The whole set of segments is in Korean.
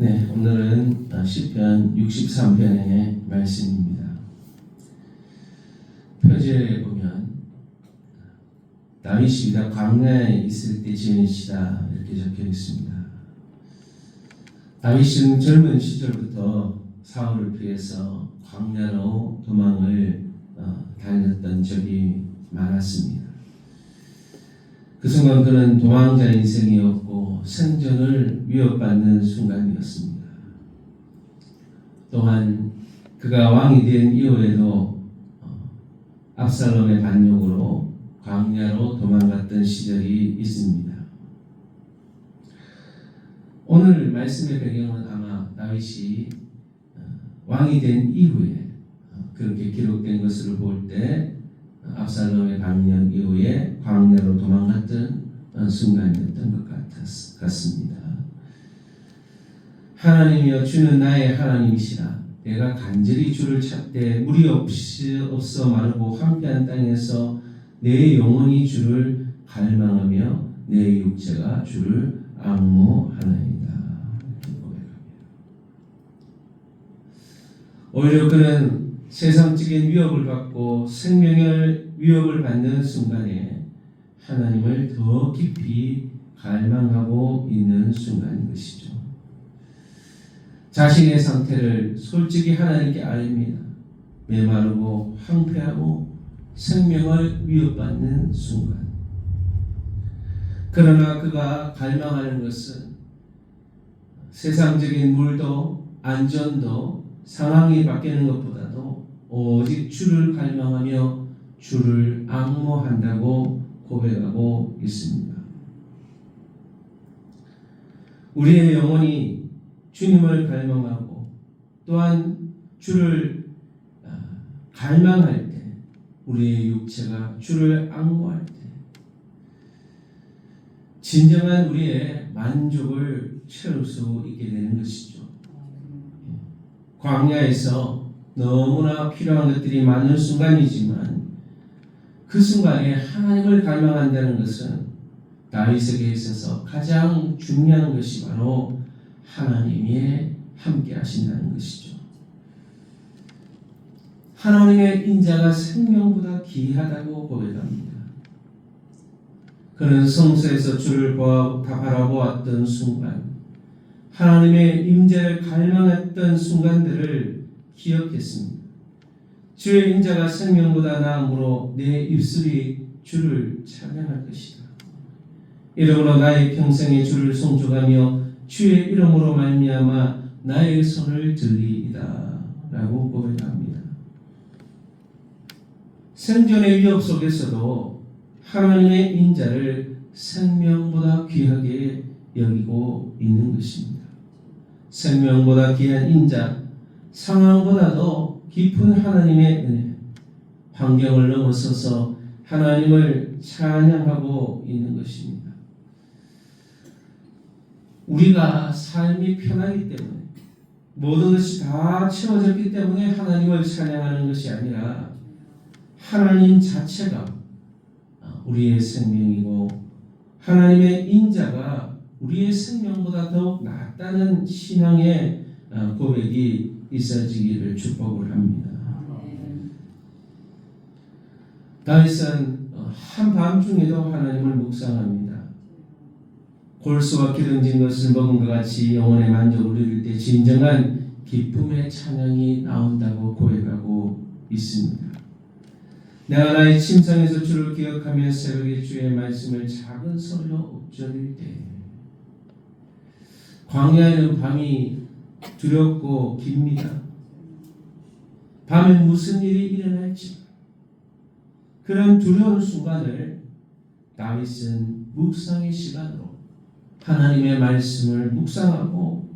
네, 오늘은 시편 63편의 말씀입니다. 표제에 보면 다윗이 유다 광야에 있을 때 지은 시다 이렇게 적혀 있습니다. 다윗은 젊은 시절부터 사울을 피해서 광야로 도망을 다녔던 적이 많았습니다. 그 순간 그는 도망자 인생이었고 생존을 위협받는 순간이었습니다. 또한 그가 왕이 된 이후에도 압살롬의 반역으로 광야로 도망갔던 시절이 있습니다. 오늘 말씀의 배경은 아마 다윗이 왕이 된 이후에 그렇게 기록된 것을 볼 때 압살롬의 반역 이후에 광야로 도망갔던 순간이었던 것 같습니다. 하나님이여 주는 나의 하나님이시라. 내가 간절히 주를 찾되 물이 없어 마르고 황폐한 땅에서 내 영혼이 주를 갈망하며 내 육체가 주를 앙모하나이다. 오히려 그는 세상적인 위협을 받고 생명의 위협을 받는 순간에 하나님을 더 깊이 갈망하고 있는 순간인 것이죠. 자신의 상태를 솔직히 하나님께 아뢰니다. 메마르고 황폐하고 생명을 위협받는 순간. 그러나 그가 갈망하는 것은 세상적인 물도 안전도 상황이 바뀌는 것보다도 오직 주를 갈망하며 주를 앙모한다고 고백하고 있습니다. 우리의 영혼이 주님을 갈망하고 또한 주를 갈망할 때 우리의 육체가 주를 앙모할 때 진정한 우리의 만족을 채울 수 있게 되는 것이죠. 광야에서 너무나 필요한 것들이 많은 순간이지만 그 순간에 하나님을 갈망한다는 것은 다윗에게 있어서 가장 중요한 것이 바로 하나님이 함께 하신다는 것이죠. 하나님의 인자가 생명보다 귀하다고 고백합니다. 그는 성소에서 주를 바라보았던 순간 하나님의 임재를 갈망했던 순간들을 기억했습니다. 주의 인자가 생명보다 나음으로 내 입술이 주를 찬양할 것이다. 이러므로 나의 평생에 주를 송축하며 주의 이름으로 말미암아 나의 손을 들리이다 라고 고백합니다. 생존의 위협 속에서도 하나님의 인자를 생명보다 귀하게 여기고 있는 것입니다. 생명보다 귀한 인자, 상황보다도 깊은 하나님의 은혜, 환경을 넘어서서 하나님을 찬양하고 있는 것입니다. 우리가 삶이 편하기 때문에 모든 것이 다 채워졌기 때문에 하나님을 찬양하는 것이 아니라 하나님 자체가 우리의 생명이고 하나님의 인자가 우리의 생명보다 더욱 낫다는 신앙의 고백이 있어지기를 축복을 합니다. 다윗은 한밤중에도 하나님을 묵상합니다. 골수와 기름진 것을 먹은 것 같이 영혼의 만족을 누릴 때 진정한 기쁨의 찬양이 나온다고 고백하고 있습니다. 내가 나의 침상에서 주를 기억하며 새벽에 주의 말씀을 작은 소리로 읊조릴 때 광야에는 밤이 두렵고 깁니다. 밤에 무슨 일이 일어날지 그런 두려운 순간을 다윗은 묵상의 시간으로 하나님의 말씀을 묵상하고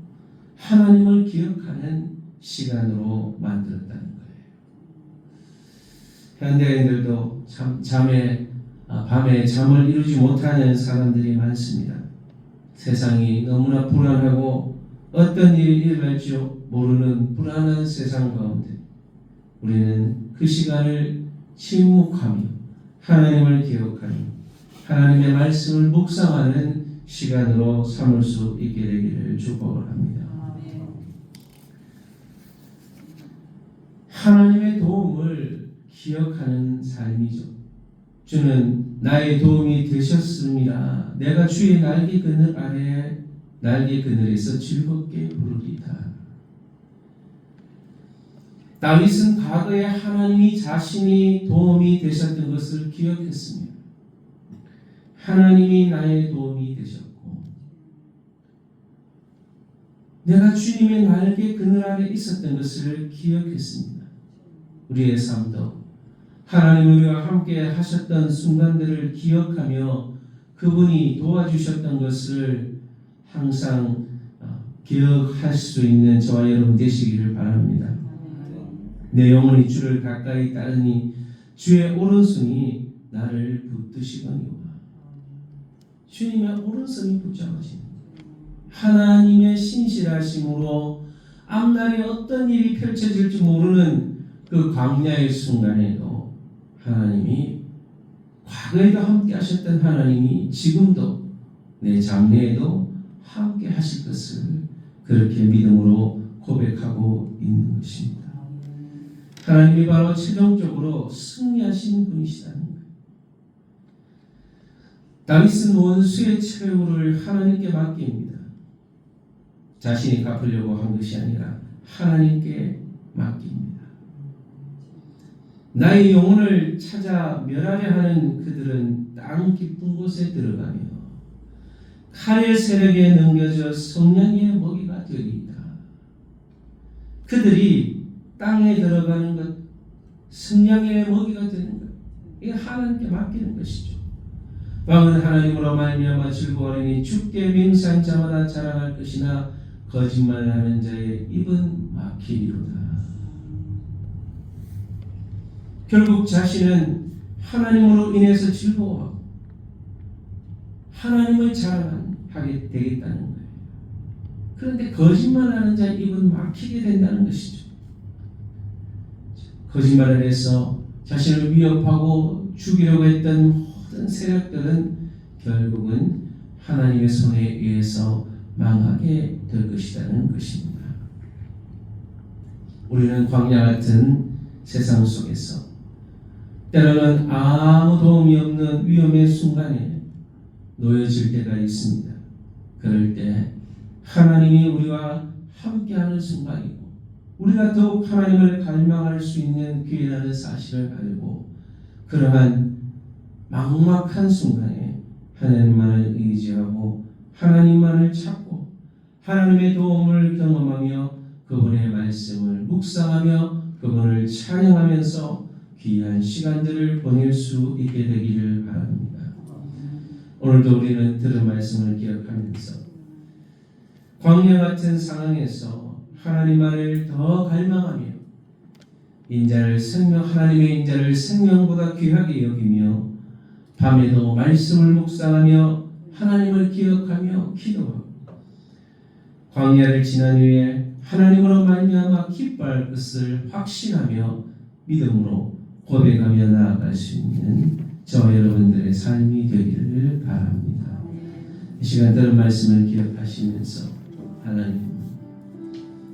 하나님을 기억하는 시간으로 만들었다는 거예요. 현대인들도 밤에 잠을 이루지 못하는 사람들이 많습니다. 세상이 너무나 불안하고 어떤 일이 일어날지 모르는 불안한 세상 가운데 우리는 그 시간을 침묵하며 하나님을 기억하며 하나님의 말씀을 묵상하는 시간으로 삼을 수 있게 되기를 축복을 합니다. 하나님의 도움을 기억하는 삶이죠. 주는 나의 도움이 되셨습니다. 내가 주의 날개 그늘 아래 날개 그늘에서 즐겁게 부르리다. 다윗은 과거에 하나님이 자신이 도움이 되셨던 것을 기억했습니다. 하나님이 나의 도움이 되셨고 내가 주님의 날개 그늘 아래 있었던 것을 기억했습니다. 우리의 삶도 하나님 우리와 함께 하셨던 순간들을 기억하며 그분이 도와주셨던 것을 항상 기억할 수 있는 저와 여러분 되시기를 바랍니다. 내 영혼이 주를 가까이 따르니 주의 오른손이 나를 붙드시거니와. 주님의 오른손이 붙잡으시는 하나님의 신실하심으로 앞날에 어떤 일이 펼쳐질지 모르는 그 광야의 순간에도 하나님이 과거에도 함께 하셨던 하나님이 지금도 내 장래에도 함께 하실 것을 그렇게 믿음으로 고백하고 있는 것입니다. 하나님이 바로 최종적으로 승리하신 분이시다는 거예요. 다윗은 원수의 최후를 하나님께 맡깁니다. 자신이 갚으려고 한 것이 아니라 하나님께 맡깁니다. 나의 영혼을 찾아 멸하려 하는 그들은 땅 깊은 곳에 들어가며 칼의 세력에 넘겨져 성냥의 먹이가 되리이다. 그들이 땅에 들어가는 것, 성냥의 먹이가 되는 것, 이게 하나님께 맡기는 것이죠. 왕은 하나님으로 말미암아 즐거워하리니 주께 맹세한 자마다 자랑할 것이나 거짓말하는 자의 입은 막히리로다. 결국 자신은 하나님으로 인해서 즐거워하고 하나님을 자랑하게 되겠다는 거예요. 그런데 거짓말하는 자의 입은 막히게 된다는 것이죠. 거짓말을 해서 자신을 위협하고 죽이려고 했던 모든 세력들은 결국은 하나님의 손에 의해서 망하게 될 것이라는 것입니다. 우리는 광야 같은 세상 속에서 때로는 아무 도움이 없는 위험의 순간에 놓여질 때가 있습니다. 그럴 때 하나님이 우리와 함께하는 순간이고 우리가 더욱 하나님을 갈망할 수 있는 기회라는 사실을 알고 그러한 막막한 순간에 하나님만을 의지하고 하나님만을 찾고 하나님의 도움을 경험하며 그분의 말씀을 묵상하며 그분을 찬양하면서 귀한 시간들을 보낼 수 있게 되기를 바랍니다. 오늘도 우리는 들은 말씀을 기억하면서 광야 같은 상황에서 하나님만을 더 갈망하며 하나님의 인자를 생명보다 귀하게 여기며 밤에도 말씀을 묵상하며 하나님을 기억하며 기도하고 광야를 지난 후에 하나님으로 말미암아 기뻐할 것을 확신하며 믿음으로 고백하며 나아갈 수 있는 저와 여러분들의 삶이 되기를 바랍니다. 이 시간 들은 말씀을 기억하시면서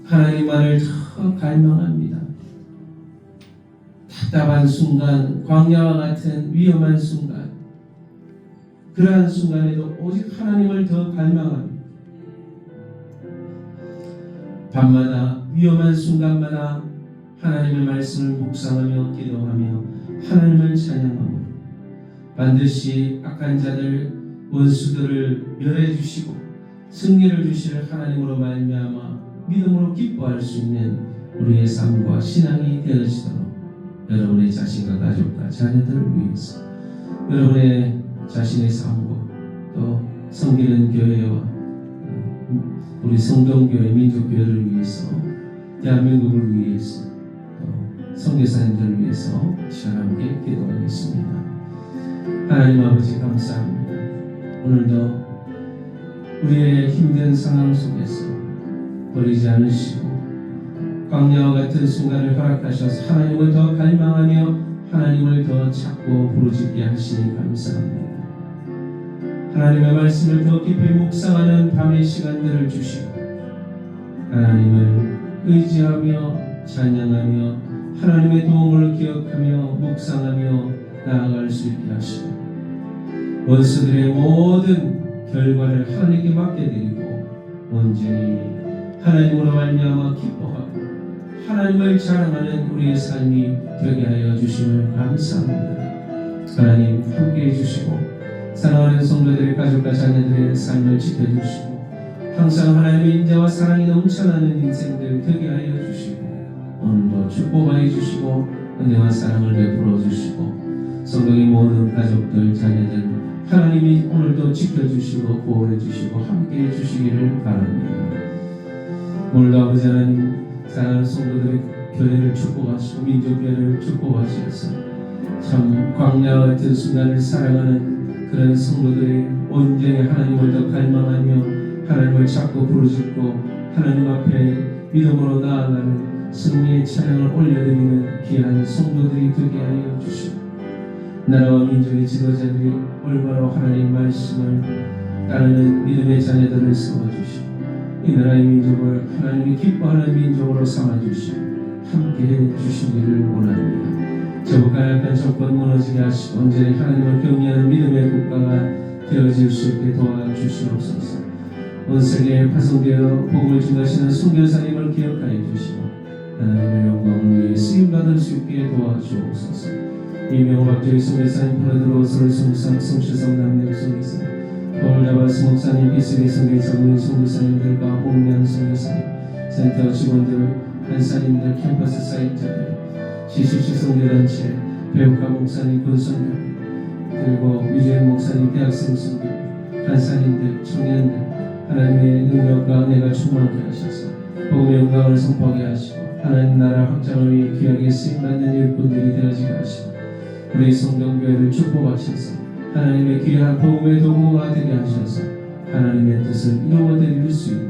하나님만을 더 갈망합니다. 답답한 순간, 광야와 같은 위험한 순간, 그러한 순간에도 오직 하나님을 더 갈망합니다. 밤마다 위험한 순간마다 하나님의 말씀을 묵상하며 기도하며 하나님을 찬양하고 반드시 악한 자들, 원수들을 멸해 주시고 승리를 주실 하나님으로 말미암아 믿음으로 기뻐할 수 있는 우리의 삶과 신앙이 되어지도록 여러분의 자신과 가족과 자녀들을 위해서 여러분의 자신의 삶과 또 섬기는 교회와 우리 성경교회 민족교회를 위해서 대한민국을 위해서 또 선교사님들을 위해서 시간 함께 기도하겠습니다. 하나님 아버지 감사합니다. 오늘도 우리의 힘든 상황 속에서 버리지 않으시고 광야와 같은 순간을 허락하셔서 하나님을 더 갈망하며 하나님을 더 찾고 부르짖게 하시니 감사합니다. 하나님의 말씀을 더 깊이 묵상하는 밤의 시간들을 주시고 하나님을 의지하며 찬양하며 하나님의 도움을 기억하며 묵상하며 나아갈 수 있게 하시고 원수들의 모든 결과를 하나님께 맡겨드리고 온전히 하나님으로 말미암아 기뻐하고 하나님을 자랑하는 우리의 삶이 되게 하여 주심을 감사합니다. 하나님 함께해 주시고 사랑하는 성도들의 가족과 자녀들의 삶을 지켜주시고 항상 하나님의 인자와 사랑이 넘쳐나는 인생들 되게 하여 주시고 오늘도 축복하여 주시고 은혜와 사랑을 베풀어 주시고 성도의 모든 가족들 자녀들 하나님이 오늘도 지켜주시고 보호해 주시고 함께해 주시기를 바랍니다. 오늘도 아버지 하나님 사랑하는 성도들의 교회를 축복하시고 민족 교회를 축복하셔서 참 광야와 같은 순간을 살아가는 그런 성도들이 온전히 하나님을 더 갈망하며 하나님을 찾고 부르짖고 하나님 앞에 믿음으로 나아가는 승리의 찬양을 올려드리는 귀한 성도들이 되게 하여 주시고 나라와 민족의 지도자들이 올바로 하나님 말씀을 따르는 믿음의 자녀들을 세워주시고 이 나라의 민족을 하나님이 기뻐하는 민족으로 삼아주시고 함께해 주시기를 원합니다. 저국가 약한 정권 무너지게 하시고 온전히 하나님을 경외하는 믿음의 국가가 되어질 수 있게 도와주시옵소서. 온 세계에 파송되어 복음을 증거하시는 선교사님을 기억하여 주시고 하나님의 영광을 위해 쓰임받을 수 있게 도와주옵소서. 이명박주의 선교사님 프로드로서를 성실성 남력 선교사님 서울자바스 목사님 비스리 선교사 모인 선교사님들과 홍명 선교사님 센터 직원들 한사님들 캠퍼스 사역자들 CCC 선교단체 배우가 목사님 군선교 그리고 유재현 목사님 대학생 선교 한사님들 청년들 하나님의 능력과 은혜가 충만하게 하셔서 복음의 영광을 선포하게 하시고 하나님 나라 확장을 위해 귀하게 쓰임받는 일꾼들이 되어지게 하시고 우리 성경교회를 축복하셔서 하나님의 귀한 복음의 도구가 되게 하셔서 하나님의 뜻을 이루어드릴 수 있는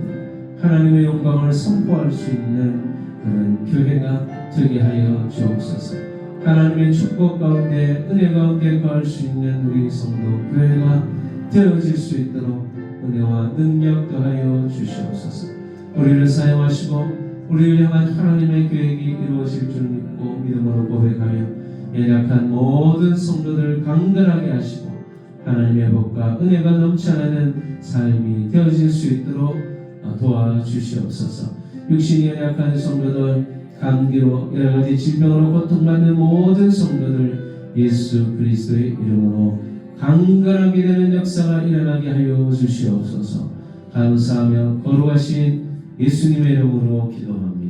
하나님의 영광을 선포할 수 있는 그런 교회가 되게 하여 주옵소서. 하나님의 축복 가운데 은혜 가운데 거할 수 있는 우리 성도 교회가 되어질 수 있도록 은혜와 능력 더하여 주시옵소서. 우리를 사용하시고 우리를 향한 하나님의 계획이 이루어질 줄 믿고 믿음으로 고백하며 연약한 모든 성도들을 강건하게 하시고 하나님의 복과 은혜가 넘쳐나는 삶이 되어질 수 있도록 도와주시옵소서. 육신이 연약한 성도들 감기로 여러가지 질병으로 고통받는 모든 성도들 예수 그리스도의 이름으로 강건하게 되는 역사가 일어나게 하여 주시옵소서. 감사하며 거룩하신 예수님의 이름으로 기도합니다.